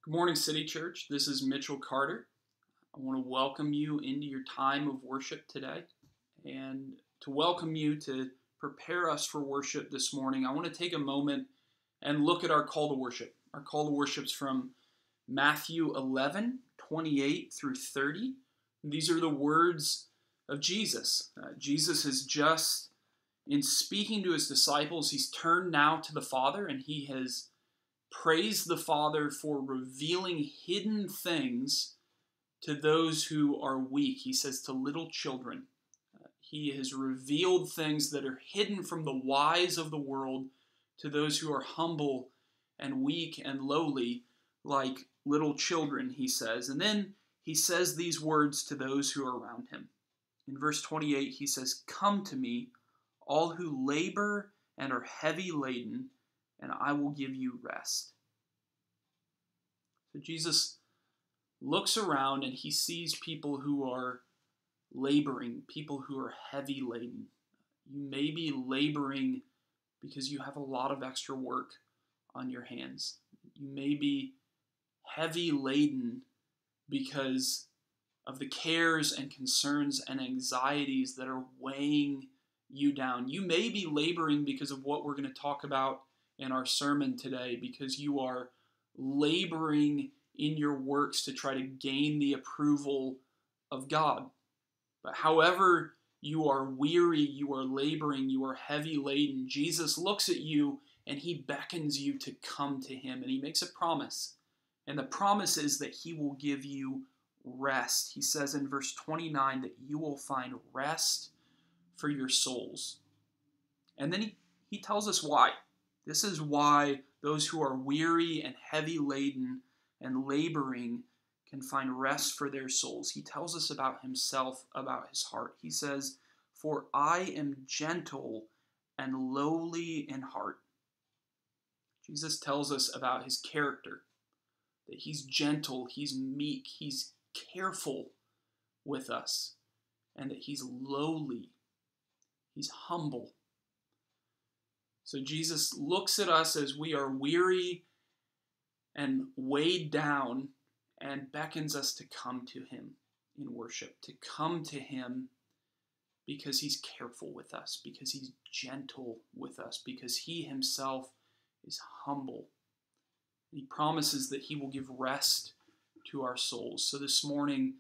Good morning, City Church. This is Mitchell Carter. I want to welcome you into your time of worship today. And to welcome you to prepare us for worship this morning, I want to take a moment and look at our call to worship. Our call to worship is from Matthew 11:28 through 30. These are the words of Jesus. Jesus has just, in speaking to his disciples, he's turned now to the Father, and he has praised the Father for revealing hidden things to those who are weak. He says to little children. He has revealed things that are hidden from the wise of the world to those who are humble and weak and lowly, like little children, he says. And then he says these words to those who are around him. In verse 28, he says, "Come to me, all who labor and are heavy laden, and I will give you rest." So Jesus looks around and he sees people who are laboring, people who are heavy laden. You may be laboring because you have a lot of extra work on your hands. You may be heavy laden because of the cares and concerns and anxieties that are weighing you down. You may be laboring because of what we're going to talk about in our sermon today, because you are laboring in your works to try to gain the approval of God. But however you are weary, you are laboring, you are heavy laden, Jesus looks at you and he beckons you to come to him, and he makes a promise. And the promise is that he will give you rest. He says in verse 29 that you will find rest for your souls. And then he tells us why. This is why those who are weary and heavy laden and laboring can find rest for their souls. He tells us about himself, about his heart. He says, "For I am gentle and lowly in heart." Jesus tells us about his character, that he's gentle, he's meek, he's careful with us, and that he's lowly, he's humble. So Jesus looks at us as we are weary and weighed down and beckons us to come to him in worship, to come to him because he's careful with us, because he's gentle with us, because he himself is humble. And he promises that he will give rest to our souls. So this morning,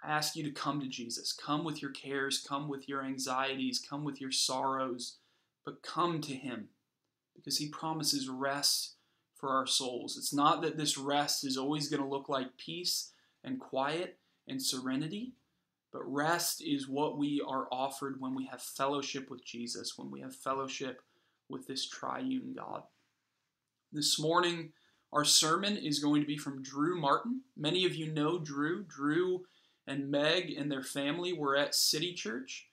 I ask you to come to Jesus. Come with your cares, come with your anxieties, come with your sorrows, but come to him because he promises rest for our souls. It's not that this rest is always going to look like peace and quiet and serenity, but rest is what we are offered when we have fellowship with Jesus, when we have fellowship with this triune God. This morning, our sermon is going to be from Drew Martin. Many of you know Drew. Drew and Meg and their family were at City Church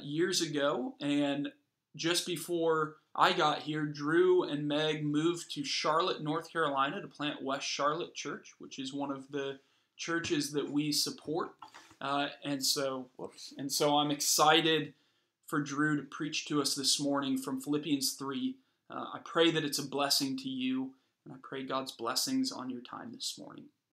years ago, and just before I got here, Drew and Meg moved to Charlotte, North Carolina to plant West Charlotte Church, which is one of the churches that we support. And so I'm excited for Drew to preach to us this morning from Philippians 3. I pray that it's a blessing to you, and I pray God's blessings on your time this morning.